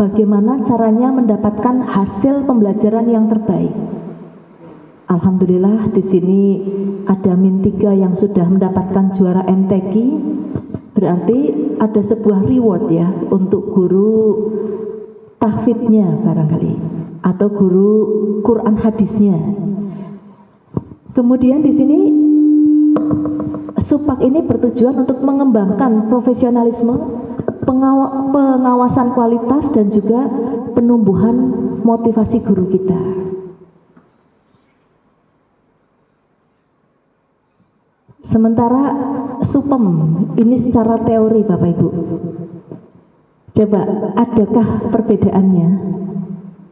bagaimana caranya mendapatkan hasil pembelajaran yang terbaik. Alhamdulillah di sini ada min 3 yang sudah mendapatkan juara MTQ. Berarti ada sebuah reward ya untuk guru tahfidnya barangkali atau guru Quran hadisnya. Kemudian di sini Supak ini bertujuan untuk mengembangkan profesionalisme, pengawasan kualitas dan juga penumbuhan motivasi guru kita. Sementara Supem ini secara teori Bapak Ibu. Coba adakah perbedaannya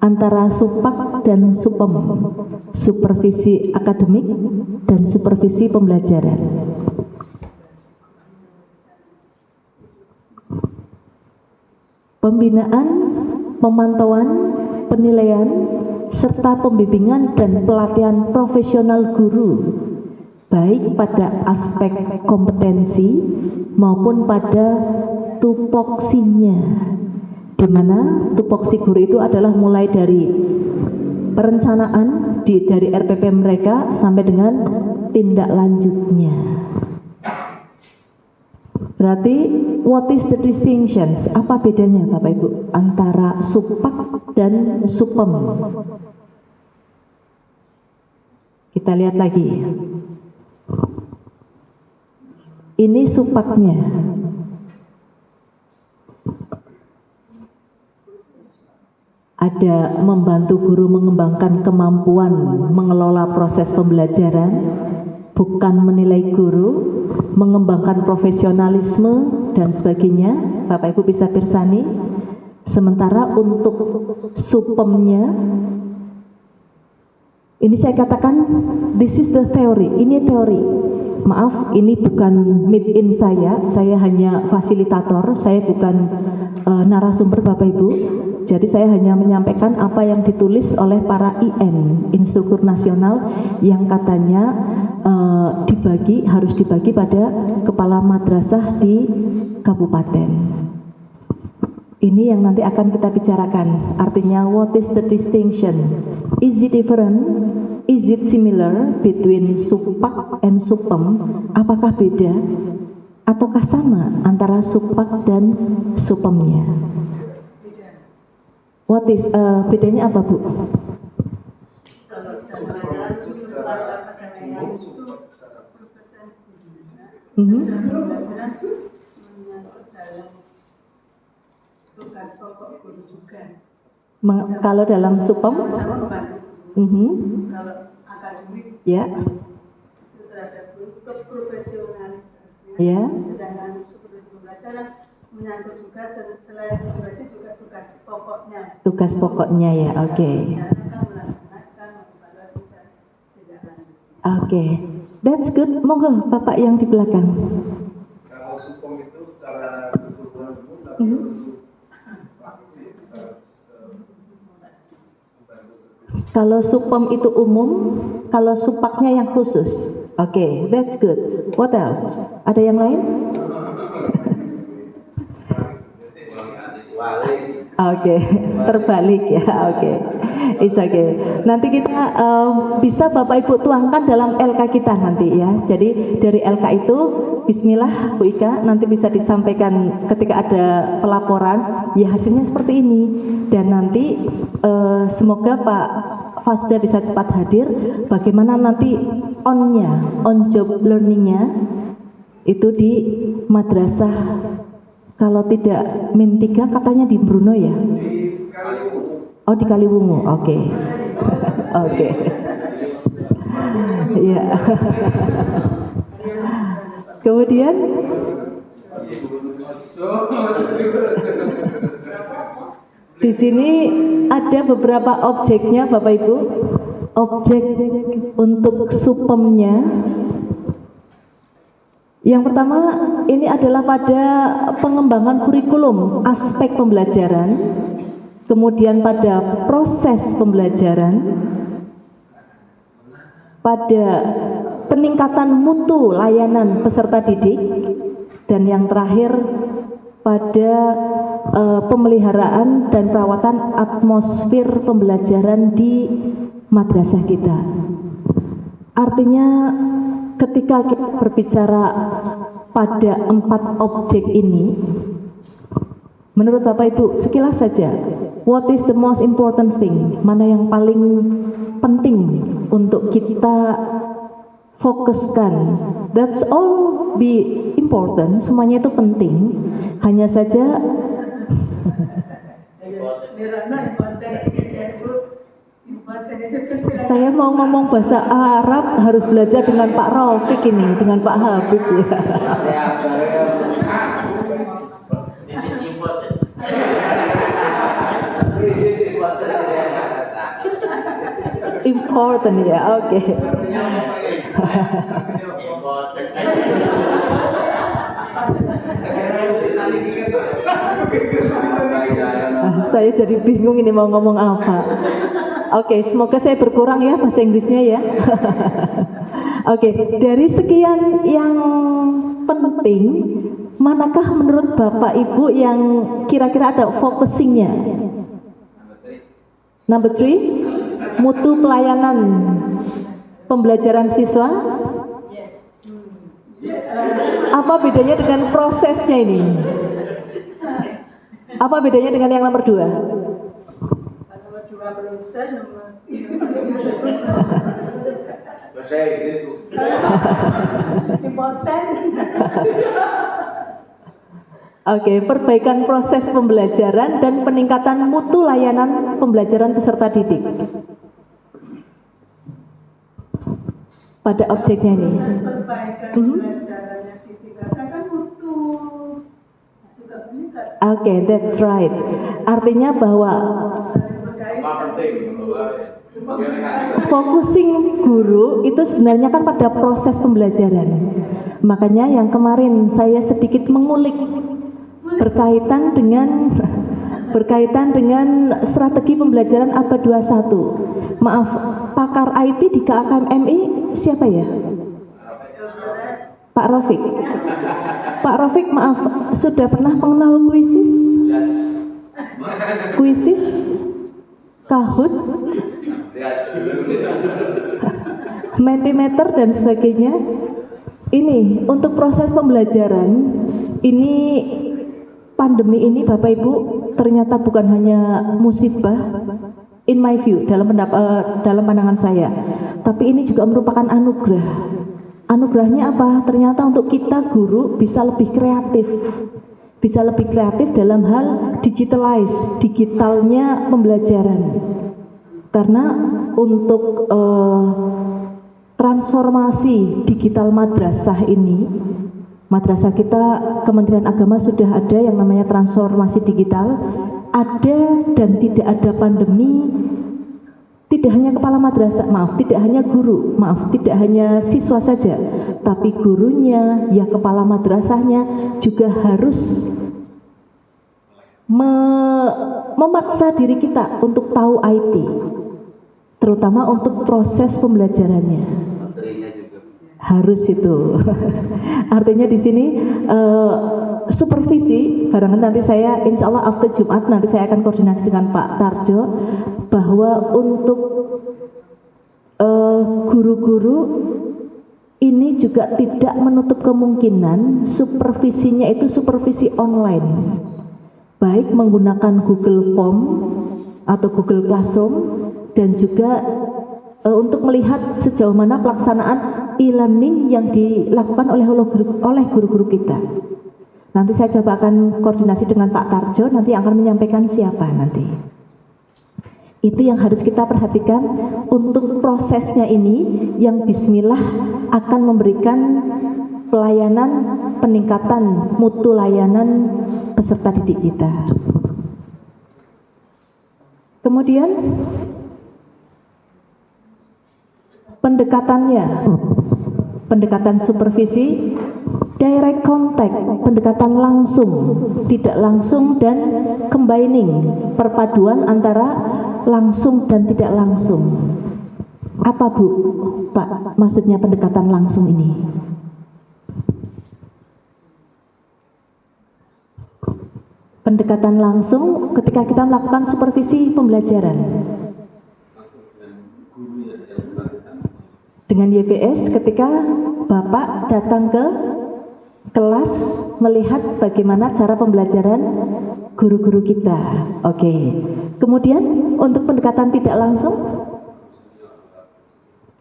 antara Supak dan Supem? Supervisi akademik dan supervisi pembelajaran. Pembinaan, pemantauan, penilaian, serta pembimbingan dan pelatihan profesional guru, baik pada aspek kompetensi maupun pada tupoksinya, di mana tupoksi guru itu adalah mulai dari perencanaan dari RPP mereka sampai dengan tindak lanjutnya. Berarti what is the distinctions? Apa bedanya Bapak Ibu antara Supak dan Supem? Kita lihat lagi. Ini Supaknya. Ada membantu guru mengembangkan kemampuan mengelola proses pembelajaran, bukan menilai guru, mengembangkan profesionalisme dan sebagainya. Bapak Ibu bisa pirsani. Sementara untuk Supemnya, ini saya katakan this is the theory, ini teori. Maaf, ini bukan meet in saya hanya fasilitator, saya bukan narasumber Bapak Ibu. Jadi saya hanya menyampaikan apa yang ditulis oleh para IN, instruktur nasional, yang katanya harus dibagi pada kepala madrasah di kabupaten. Ini yang nanti akan kita bicarakan. Artinya what is the distinction? Is it different? Is it similar between Supak and Supem? Apakah beda ataukah sama antara Supak dan Supemnya? What is bedanya apa Bu? Tugas pokok guru juga. Kalau dalam Supem, kalau akademik, ya, itu terhadap profesionalisme. Ya. Sedangkan supervisi pembelajaran menyangkut juga selain tugasnya juga tugas pokoknya. Tugas pokoknya ya, oke. Oke, that's good. Monggo Bapak yang di belakang. Kalau Supem itu secara keseluruhan kalau Supem itu umum, kalau Supaknya yang khusus. Oke, that's good. What else? Ada yang lain? Oke, terbalik ya. Oke, it's okay. Nanti kita bisa Bapak Ibu tuangkan dalam LK kita nanti ya. Jadi dari LK itu, Bismillah Bu Ika, nanti bisa disampaikan ketika ada pelaporan. Ya hasilnya seperti ini. Dan nanti semoga Pak Fasda bisa cepat hadir. Bagaimana nanti on job learningnya itu di madrasah. Kalau tidak min 3 katanya di Bruno ya? Di Kaliwungu. Oh di Kaliwungu, oke. Oke. Iya. Kemudian di sini ada beberapa objeknya Bapak Ibu. Objek untuk Supemnya. Yang pertama, ini adalah pada pengembangan kurikulum aspek pembelajaran, kemudian pada proses pembelajaran, pada peningkatan mutu layanan peserta didik, dan yang terakhir pada pemeliharaan dan perawatan atmosfer pembelajaran di madrasah kita. Artinya ketika kita berbicara pada 4 objek ini, menurut Bapak Ibu sekilas saja, what is the most important thing? Mana yang paling penting untuk kita fokuskan? That's all be important, semuanya itu penting. Hanya saja saya mau ngomong bahasa Arab harus belajar dengan Pak Raufik ini, dengan Pak Habib ya. Important ya, oke. Saya jadi bingung ini mau ngomong apa. Oke, semoga saya berkurang ya bahasa Inggrisnya ya. Oke, dari sekian yang penting, manakah menurut Bapak Ibu yang kira-kira ada focusingnya? Number 3, mutu pelayanan pembelajaran siswa. Apa bedanya dengan prosesnya ini? Apa bedanya dengan yang nomor 2? Bahasa Inggris Bu. Oke, perbaikan proses pembelajaran dan peningkatan mutu layanan pembelajaran peserta didik. Pada objeknya ini. Perbaikan pembelajarannya ditingkatkan mutu juga meningkat. Oke, that's right. Artinya bahwa focusing guru itu sebenarnya kan pada proses pembelajaran. Makanya yang kemarin saya sedikit mengulik berkaitan dengan strategi pembelajaran abad 21. Maaf, pakar IT di KKMMI siapa ya? Pak Raufik. Pak Raufik, maaf, sudah pernah mengenal kuisis? Kuisis? Kahoot? Mentimeter dan sebagainya. Ini untuk proses pembelajaran ini, pandemi ini Bapak Ibu ternyata bukan hanya musibah in my view, dalam pandangan saya, tapi ini juga merupakan anugerah. Anugerahnya apa? Ternyata untuk kita guru bisa lebih kreatif dalam hal digitalnya pembelajaran. Karena untuk transformasi digital madrasah ini, madrasah kita Kementerian Agama sudah ada yang namanya transformasi digital. Ada dan tidak ada pandemi, tidak hanya kepala madrasah, tidak hanya guru, tidak hanya siswa saja, tapi gurunya, ya kepala madrasahnya juga harus memaksa diri kita untuk tahu IT, terutama untuk proses pembelajarannya. Harus itu. Artinya di sini supervisi, barengan nanti saya insya Allah after Jumat nanti saya akan koordinasi dengan Pak Tarjo bahwa untuk guru-guru ini juga tidak menutup kemungkinan supervisinya itu supervisi online, baik menggunakan Google Form atau Google Classroom, dan juga untuk melihat sejauh mana pelaksanaan e-learning yang dilakukan oleh guru-guru kita. Nanti saya coba akan koordinasi dengan Pak Tarjo, nanti akan menyampaikan siapa nanti. Itu yang harus kita perhatikan untuk prosesnya ini, yang bismillah akan memberikan pelayanan, peningkatan mutu layanan peserta didik kita. Kemudian pendekatan supervisi, direct contact, pendekatan langsung, tidak langsung, dan combining, perpaduan antara langsung dan tidak langsung. Apa Bu, Pak, maksudnya pendekatan langsung ini? Pendekatan langsung ketika kita melakukan supervisi pembelajaran. Dengan YPS ketika Bapak datang ke kelas melihat bagaimana cara pembelajaran guru-guru kita. Oke. Kemudian untuk pendekatan tidak langsung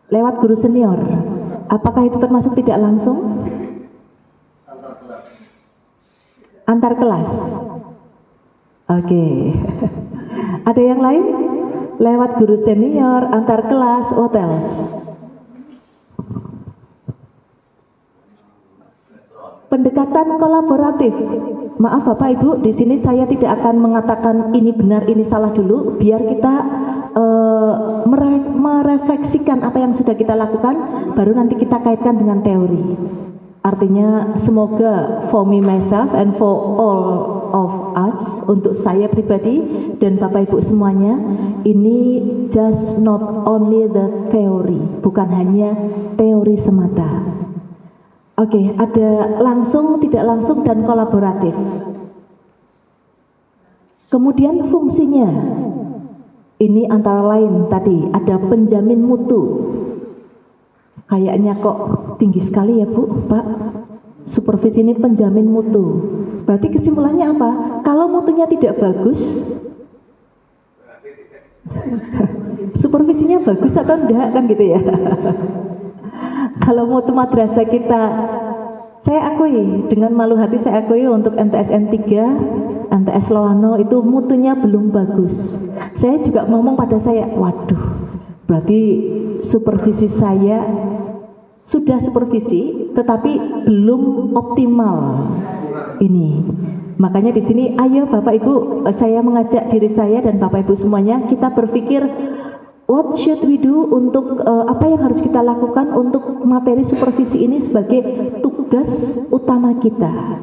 lewat guru senior. Apakah itu termasuk tidak langsung? Antar kelas. Oke. Ada yang lain? Lewat guru senior, antar kelas, what else? Pendekatan kolaboratif. Maaf Bapak Ibu, di sini saya tidak akan mengatakan ini benar, ini salah dulu, biar kita merefleksikan apa yang sudah kita lakukan, baru nanti kita kaitkan dengan teori. Artinya semoga for me myself and for all of us, untuk saya pribadi dan Bapak Ibu semuanya, ini just not only the theory, bukan hanya teori semata. Oke, ada langsung, tidak langsung, dan kolaboratif. Kemudian fungsinya, ini antara lain tadi, ada penjamin mutu. Kayaknya kok tinggi sekali ya Bu, Pak. Supervisi ini penjamin mutu. Berarti kesimpulannya apa? Kalau mutunya tidak bagus, supervisinya bagus atau enggak, kan gitu ya. Kalau mutu madrasah kita, saya akui, dengan malu hati saya akui untuk MTSN 3, MTS Loano itu mutunya belum bagus. Saya juga ngomong pada saya, waduh, berarti supervisi saya sudah supervisi, tetapi belum optimal ini. Makanya di sini, ayo Bapak Ibu, saya mengajak diri saya dan Bapak Ibu semuanya, kita berpikir, what should we do untuk apa yang harus kita lakukan untuk materi supervisi ini sebagai tugas utama kita.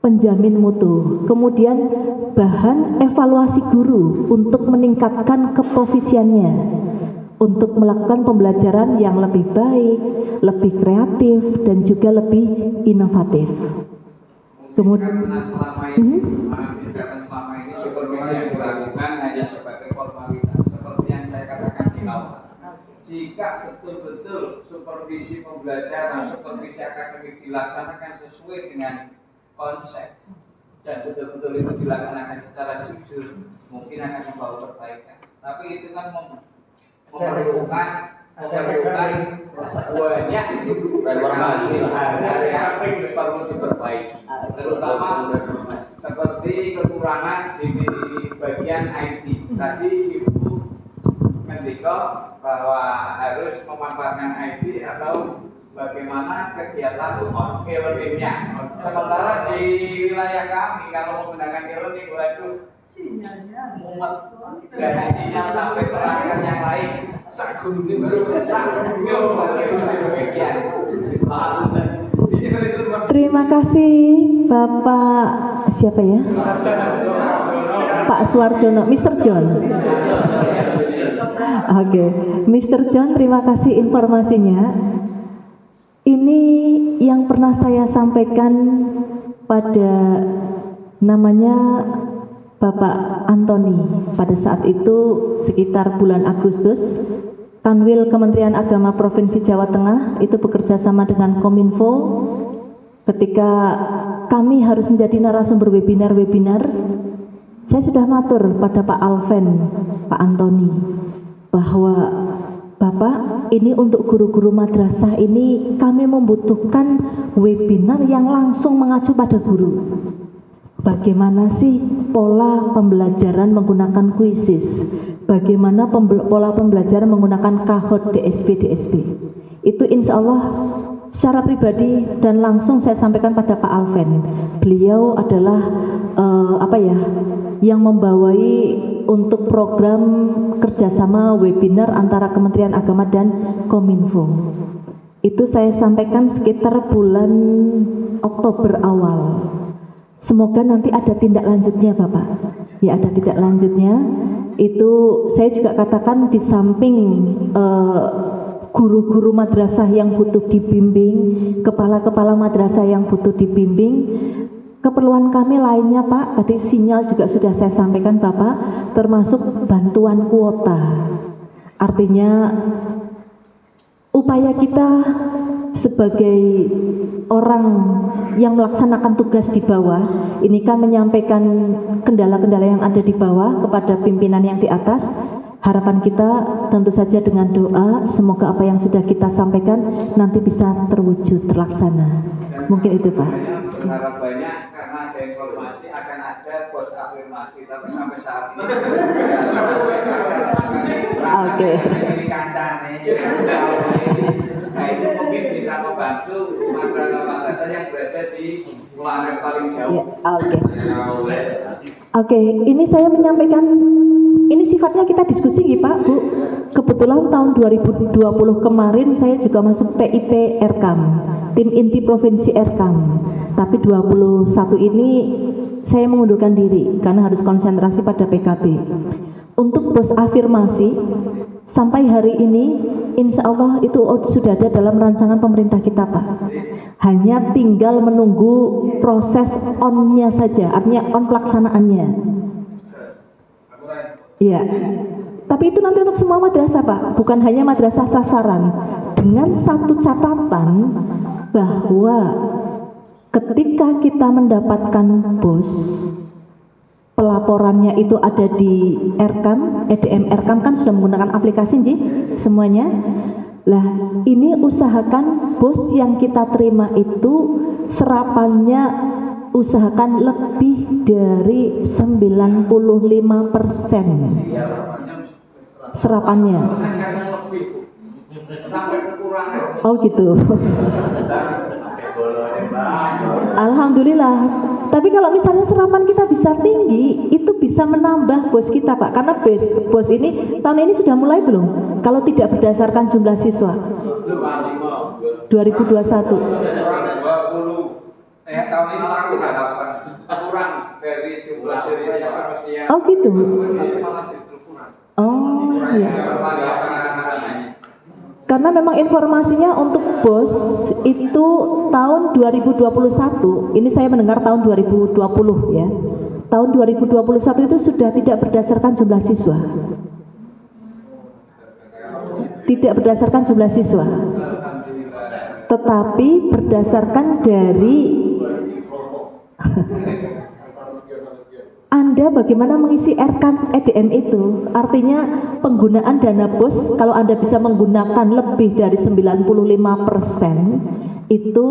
Penjamin mutu, kemudian bahan evaluasi guru untuk meningkatkan keprofesiannya, untuk melakukan pembelajaran yang lebih baik, lebih kreatif, dan juga lebih inovatif. Kemudian selama ini supervisi yang dilakukan hanya sebagai formalitas, seperti yang saya katakan di awal. Jika betul-betul supervisi pembelajaran, supervisi akademik dilaksanakan sesuai dengan konsep dan betul-betul itu dilaksanakan secara jujur, mungkin akan membawa perbaikan. Tapi itu kan memerlukan banyak informasi yang perlu diperbaiki, terutama seperti kekurangan di bagian IT. Tadi Ibu mendikto bahwa harus memanfaatkan IT atau bagaimana kegiatan e-learning-nya. Sementara di wilayah kami kalau menggunakan e-learning, waduh, sinyalnya mumet dari sinyal sampai perangkat yang lain. Sak guru ini baru terima kasih Bapak siapa ya? Pak Suarjono, Mr. John. Oke, Mr. John, terima kasih informasinya. Ini yang pernah saya sampaikan pada namanya Bapak Antoni. Pada saat itu sekitar bulan Agustus, Kanwil Kementerian Agama Provinsi Jawa Tengah itu bekerja sama dengan Kominfo ketika kami harus menjadi narasumber webinar. Saya sudah matur pada Pak Alven, Pak Antoni, bahwa Bapak, ini untuk guru-guru madrasah ini kami membutuhkan webinar yang langsung mengacu pada guru. Bagaimana sih pola pembelajaran menggunakan kuisis? Bagaimana pola pembelajaran menggunakan kahot DSP. Itu insya Allah secara pribadi dan langsung saya sampaikan pada Pak Alven. Beliau adalah yang membawai untuk program kerjasama webinar antara Kementerian Agama dan Kominfo. Itu saya sampaikan sekitar bulan Oktober awal. Semoga nanti ada tindak lanjutnya Bapak. Ya, ada tindak lanjutnya. Itu saya juga katakan di samping guru-guru madrasah yang butuh dibimbing, kepala-kepala madrasah yang butuh dibimbing, keperluan kami lainnya Pak, tadi sinyal juga sudah saya sampaikan Bapak, termasuk bantuan kuota. Artinya upaya kita sebagai orang yang melaksanakan tugas di bawah, ini kan menyampaikan kendala-kendala yang ada di bawah kepada pimpinan yang di atas. Harapan kita tentu saja dengan doa, semoga apa yang sudah kita sampaikan nanti bisa terwujud, terlaksana. Mungkin itu Pak. Berharap banyak karena ada informasi akan ada bos afirmasi, tapi sampai saat ini Oke. ini kancane. Nah itu mungkin bisa membantu madrasah yang berada di pelarian paling jauh. Oke, ini saya menyampaikan, ini sifatnya kita diskusi nih Pak, Bu. Kebetulan tahun 2020 kemarin saya juga masuk TIP RKAM, tim inti provinsi RKAM. Tapi 21 ini saya mengundurkan diri karena harus konsentrasi pada PKB. Untuk bos afirmasi, sampai hari ini insya Allah itu sudah ada dalam rancangan pemerintah kita Pak. Hanya tinggal menunggu proses on-nya saja, artinya on pelaksanaannya. Iya. Tapi itu nanti untuk semua madrasah Pak, bukan hanya madrasah sasaran. Dengan satu catatan bahwa ketika kita mendapatkan bos, pelaporannya itu ada di RKAM, EDM RKAM kan sudah menggunakan aplikasi Ji, semuanya. Lah, ini usahakan bos yang kita terima itu serapannya usahakan lebih dari 95% serapannya. Oh gitu. Alhamdulillah. Tapi kalau misalnya serapan kita bisa tinggi, itu bisa menambah bos kita Pak. Karena bos ini tahun ini sudah mulai belum? Kalau tidak berdasarkan jumlah siswa 2021. Tahun ini kurang dari jumlah siswa yang semestinya. Oh gitu. Malah justru kurang. Oh iya. Variasi. Karena memang informasinya untuk bos itu tahun 2021, ini saya mendengar tahun 2020 ya. Tahun 2021 itu sudah tidak berdasarkan jumlah siswa. Tidak berdasarkan jumlah siswa. Tetapi berdasarkan dari Anda bagaimana mengisi RKAM EDM itu. Artinya penggunaan dana bos, kalau Anda bisa menggunakan lebih dari 95%, itu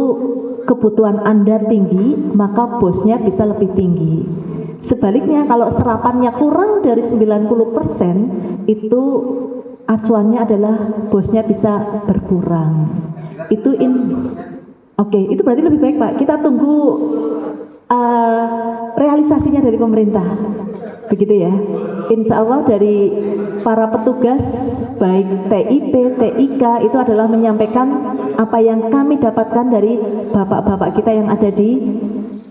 kebutuhan Anda tinggi, maka bosnya bisa lebih tinggi. Sebaliknya kalau serapannya kurang dari 90%, itu acuannya adalah bosnya bisa berkurang. Itu Oke, itu berarti lebih baik Pak. Kita tunggu realisasinya dari pemerintah, begitu ya. Insya Allah dari para petugas baik TIP, TIK itu adalah menyampaikan apa yang kami dapatkan dari bapak-bapak kita yang ada di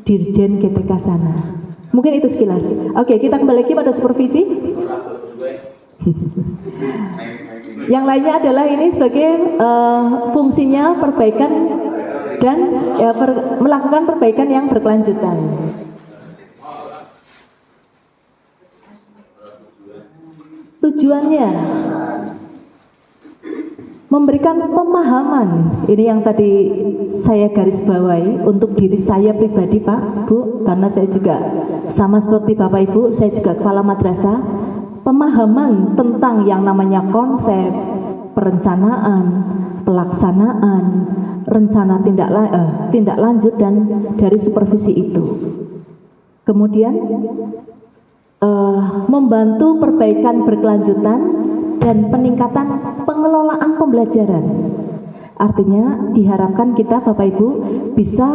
Dirjen GPK sana. Mungkin itu sekilas. Oke, kita kembali lagi pada supervisi. Yang lainnya adalah ini sebagai fungsinya perbaikan dan melakukan perbaikan yang berkelanjutan. Tujuannya memberikan pemahaman, ini yang tadi saya garis bawahi untuk diri saya pribadi Pak, Bu, karena saya juga sama seperti Bapak Ibu, saya juga kepala madrasah. Pemahaman tentang yang namanya konsep, perencanaan, pelaksanaan, rencana tindak lanjut dan dari supervisi itu. Kemudian membantu perbaikan berkelanjutan dan peningkatan pengelolaan pembelajaran. Artinya diharapkan kita Bapak Ibu bisa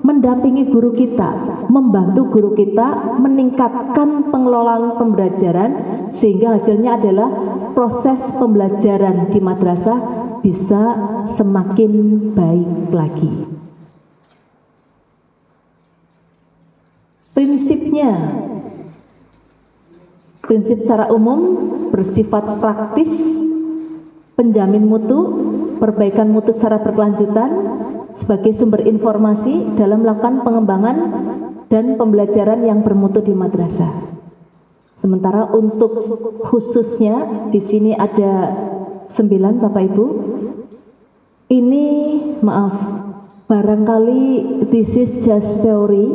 mendampingi guru kita, membantu guru kita meningkatkan pengelolaan pembelajaran sehingga hasilnya adalah proses pembelajaran di madrasah bisa semakin baik lagi. Prinsip secara umum bersifat praktis, penjamin mutu, perbaikan mutu secara berkelanjutan, sebagai sumber informasi dalam melakukan pengembangan dan pembelajaran yang bermutu di madrasah. Sementara untuk khususnya di sini ada 9 Bapak Ibu. Ini maaf, barangkali this is just theory,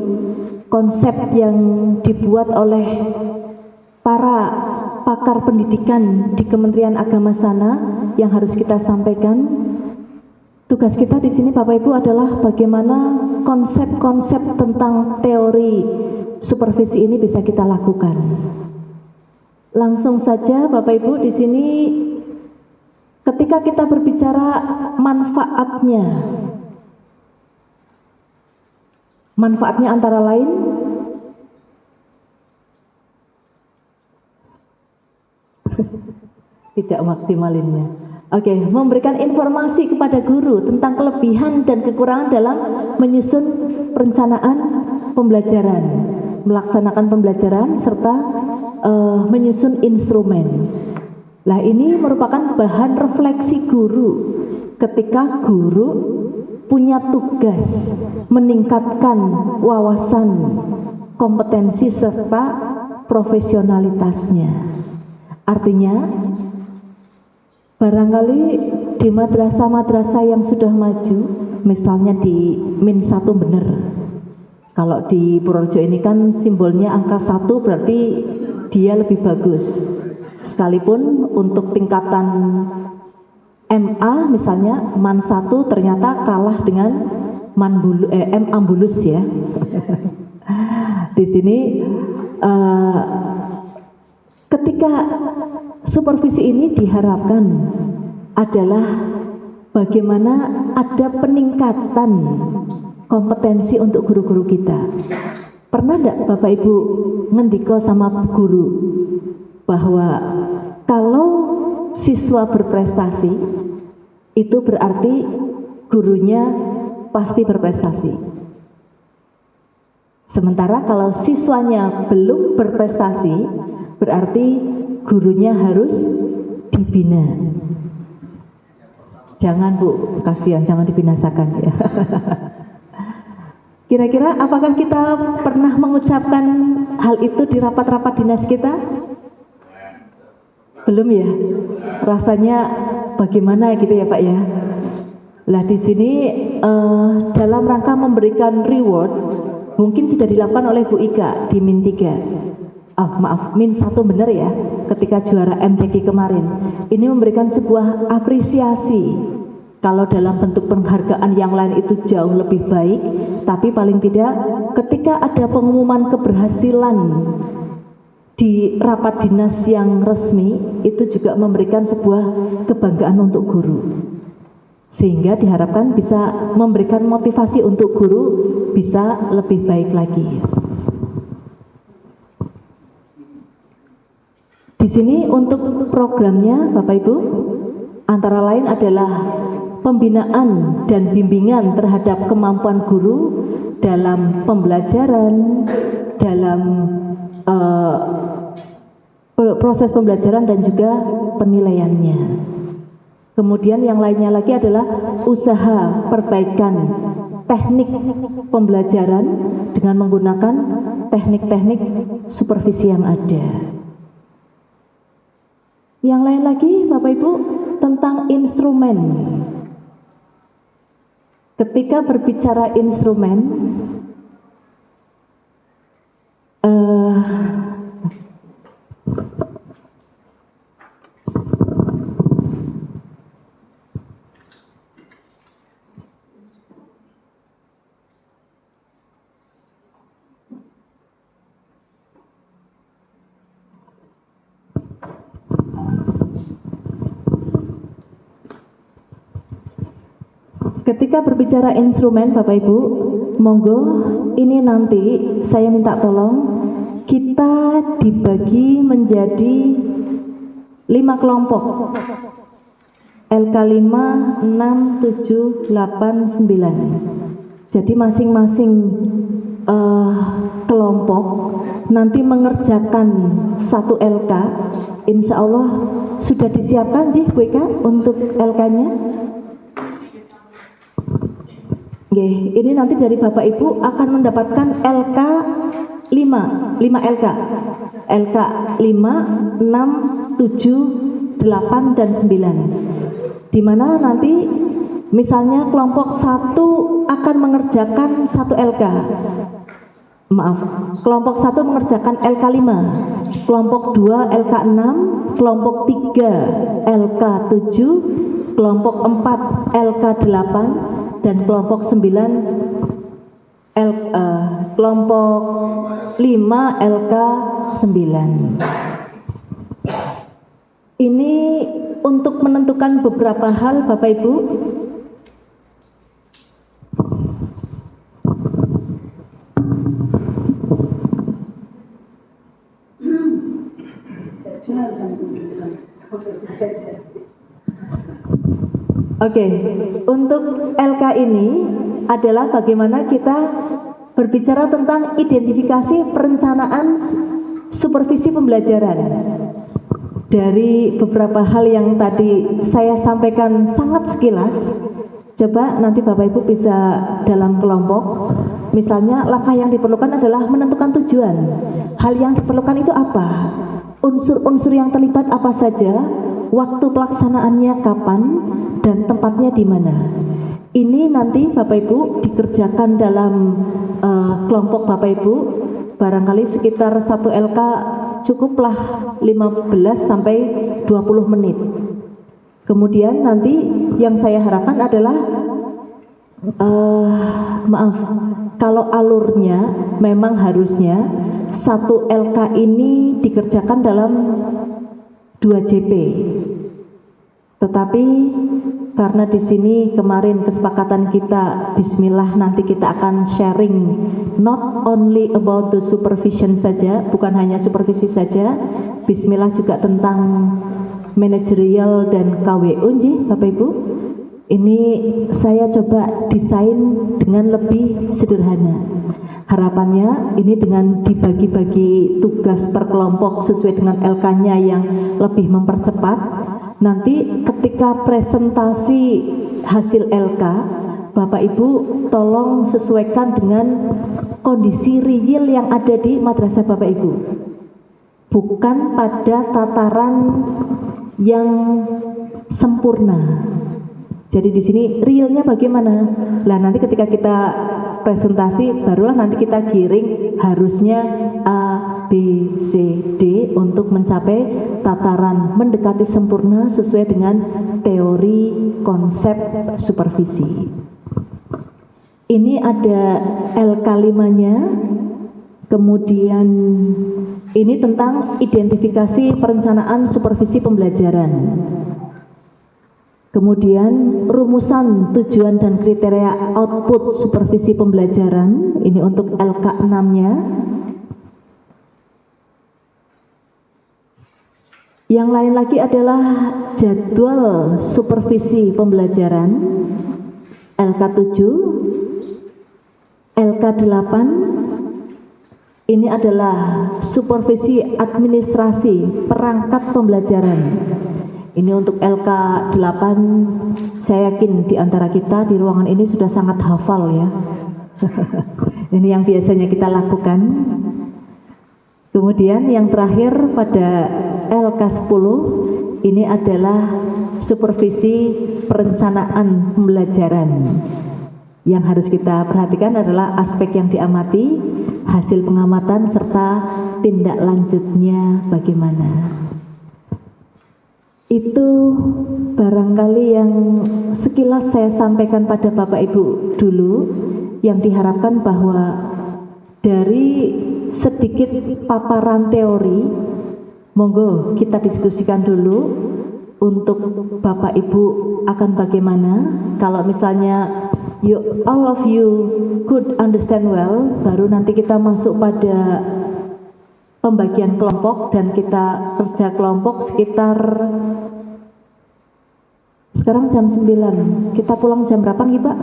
konsep yang dibuat oleh para pakar pendidikan di Kementerian Agama sana yang harus kita sampaikan. Tugas kita di sini Bapak Ibu adalah bagaimana konsep-konsep tentang teori supervisi ini bisa kita lakukan. Langsung saja Bapak Ibu di sini ketika kita berbicara manfaatnya antara lain tidak maksimalinnya. Oke, memberikan informasi kepada guru tentang kelebihan dan kekurangan dalam menyusun perencanaan pembelajaran, melaksanakan pembelajaran serta menyusun instrumen. Nah, ini merupakan bahan refleksi guru ketika guru punya tugas meningkatkan wawasan, kompetensi serta profesionalitasnya. Artinya barangkali di madrasah-madrasah yang sudah maju, misalnya di Min 1 bener. Kalau di Purworejo ini kan simbolnya angka 1 berarti dia lebih bagus. Sekalipun untuk tingkatan MA misalnya Man 1 ternyata kalah dengan M Ambulus ya. Di sini ketika supervisi ini diharapkan adalah bagaimana ada peningkatan kompetensi untuk guru-guru kita. Pernah enggak Bapak Ibu ngendiko sama guru bahwa kalau siswa berprestasi itu berarti gurunya pasti berprestasi. Sementara kalau siswanya belum berprestasi berarti gurunya harus dibina. Jangan Bu, kasihan, jangan dibinasakan ya. Kira-kira apakah kita pernah mengucapkan hal itu di rapat-rapat dinas kita? Belum ya? Rasanya bagaimana gitu ya Pak ya? Lah di sini dalam rangka memberikan reward, mungkin sudah dilakukan oleh Bu Ika di Min 3. Min 1 benar ya, ketika juara MDQ kemarin. Ini memberikan sebuah apresiasi. Kalau dalam bentuk penghargaan yang lain itu jauh lebih baik, tapi paling tidak ketika ada pengumuman keberhasilan di rapat dinas yang resmi, itu juga memberikan sebuah kebanggaan untuk guru. Sehingga diharapkan bisa memberikan motivasi untuk guru bisa lebih baik lagi. Di sini untuk programnya Bapak Ibu antara lain adalah pembinaan dan bimbingan terhadap kemampuan guru dalam pembelajaran, dalam proses pembelajaran dan juga penilaiannya. Kemudian yang lainnya lagi adalah usaha perbaikan teknik pembelajaran dengan menggunakan teknik-teknik supervisi yang ada. Yang lain lagi Bapak Ibu tentang instrumen. Ketika berbicara instrumen, ketika berbicara instrumen Bapak Ibu, monggo ini nanti saya minta tolong kita dibagi menjadi 5 kelompok. LK 5, 6, 7, 8, 9. Jadi masing-masing kelompok nanti mengerjakan 1 LK. Insya Allah sudah disiapkan Bu Ika untuk LK-nya? Oke, ini nanti dari Bapak Ibu akan mendapatkan LK 5 LK. LK 5, 6, 7, 8, dan 9. Di mana nanti misalnya kelompok 1 akan mengerjakan 1 LK. Maaf, kelompok 1 mengerjakan LK 5, kelompok 2 LK 6, kelompok 3 LK 7, kelompok 4 LK 8, dan kelompok 9 kelompok 5 LK 9. Ini untuk menentukan beberapa hal Bapak Ibu. Oke, untuk LK ini adalah bagaimana kita berbicara tentang identifikasi perencanaan supervisi pembelajaran. Dari beberapa hal yang tadi saya sampaikan sangat sekilas, coba nanti Bapak Ibu bisa dalam kelompok, misalnya langkah yang diperlukan adalah menentukan tujuan. Hal yang diperlukan itu apa? Unsur-unsur yang terlibat apa saja? Waktu pelaksanaannya kapan? Dan tempatnya di mana? Ini nanti Bapak Ibu dikerjakan dalam kelompok Bapak Ibu, barangkali sekitar 1 LK cukuplah 15 sampai 20 menit. Kemudian nanti yang saya harapkan adalah kalau alurnya memang harusnya 1 LK ini dikerjakan dalam 2 JP. Tetapi karena di sini kemarin kesepakatan kita, bismillah nanti kita akan sharing not only about the supervision saja, bukan hanya supervisi saja, bismillah juga tentang manajerial dan KWU, Bapak Ibu. Ini saya coba desain dengan lebih sederhana. Harapannya ini dengan dibagi-bagi tugas per kelompok sesuai dengan LK-nya yang lebih mempercepat. Nanti ketika presentasi hasil LK, Bapak Ibu tolong sesuaikan dengan kondisi real yang ada di madrasah Bapak Ibu. Bukan pada tataran yang sempurna. Jadi di sini realnya bagaimana? Lah nanti ketika kita presentasi barulah nanti kita giring harusnya A, B, C, D untuk mencapai tataran mendekati sempurna sesuai dengan teori konsep supervisi. Ini ada LK5-nya, kemudian ini tentang identifikasi perencanaan supervisi pembelajaran. Kemudian rumusan tujuan dan kriteria output supervisi pembelajaran, ini untuk LK6-nya. Yang lain lagi adalah jadwal supervisi pembelajaran, LK7, LK8, ini adalah supervisi administrasi perangkat pembelajaran. Ini untuk LK8, saya yakin di antara kita di ruangan ini sudah sangat hafal ya. Ini yang biasanya kita lakukan. Kemudian yang terakhir pada LK10, ini adalah supervisi perencanaan pembelajaran. Yang harus kita perhatikan adalah aspek yang diamati, hasil pengamatan, serta tindak lanjutnya bagaimana. Itu barangkali yang sekilas saya sampaikan pada Bapak Ibu dulu, yang diharapkan bahwa dari sedikit paparan teori, monggo kita diskusikan dulu untuk Bapak Ibu akan bagaimana. Kalau misalnya all of you could understand well, baru nanti kita masuk pada pembagian kelompok dan kita kerja kelompok sekitar sekarang jam 9. Kita pulang jam berapa nih Pak?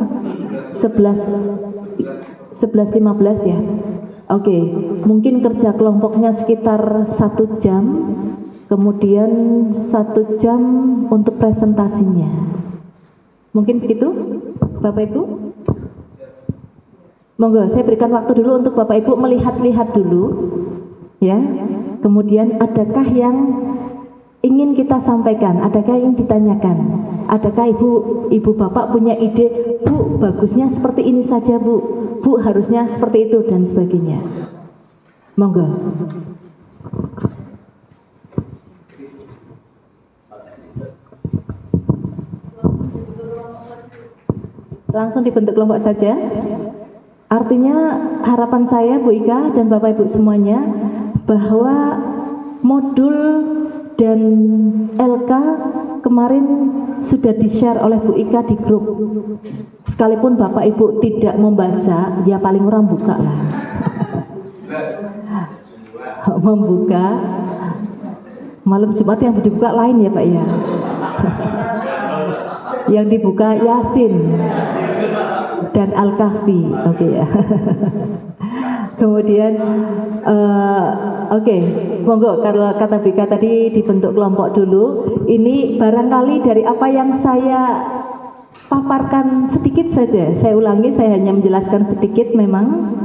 11.15 ya. Oke, mungkin kerja kelompoknya sekitar 1 jam, kemudian 1 jam untuk presentasinya. Mungkin begitu Bapak Ibu? Monggo, saya berikan waktu dulu untuk Bapak Ibu melihat-lihat dulu, ya. Kemudian adakah yang ingin kita sampaikan? Adakah yang ditanyakan? Adakah ibu bapak punya ide, Bu, bagusnya seperti ini saja, Bu. Bu, harusnya seperti itu dan sebagainya. Monggo. Langsung dibentuk kelompok saja. Artinya harapan saya Bu Ika dan Bapak Ibu semuanya bahwa modul dan LK kemarin sudah di-share oleh Bu Ika di grup. Sekalipun Bapak Ibu tidak membaca, ya paling orang buka lah. Membuka. Malam Jumat yang dibuka lain ya Pak ya. Yang dibuka Yasin dan Al-Kahfi, oke ya. Kemudian, oke, monggo kalau kata Bika tadi dibentuk kelompok dulu. Ini barangkali dari apa yang saya paparkan sedikit saja. Saya ulangi, saya hanya menjelaskan sedikit memang.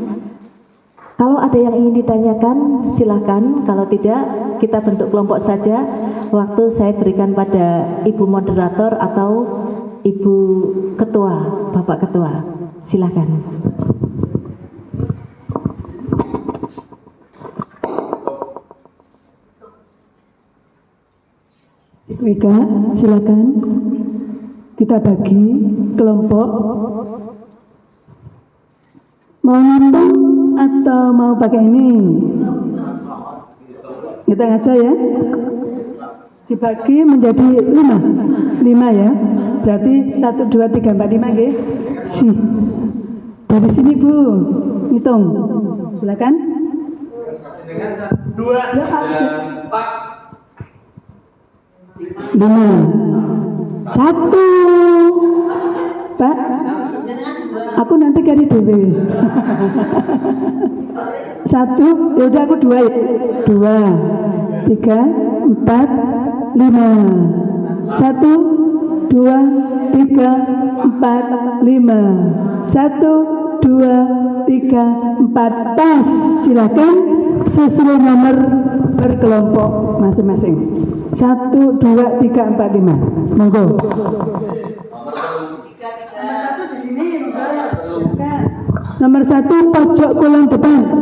Kalau ada yang ingin ditanyakan, silakan. Kalau tidak, kita bentuk kelompok saja. Waktu saya berikan pada Ibu Moderator atau Ibu Ketua, Bapak Ketua. Silakan. Ibu Ika, silakan. Kita bagi kelompok. Mau nonton atau mau pakai ini? Kita ngaca ya. Dibagi menjadi 5 ya. Berarti 1, 2, 3, 4, 5 nggih. Dari sini Bu, hitung. Silakan. Dengan 2 dan 4. 5. 1. Pak, aku nanti kari dewe. 1, yaudah aku 2 ya. 2, 3, 4, 5. 1, 2, 3, 4, 5. 1, 2, 3, 4. Tas, silakan sesuai nomor berkelompok masing-masing. 1, 2, 3, 4, 5. Monggo. Nomor 1 di sini, enggak. Nomor 1 pojok kolom depan.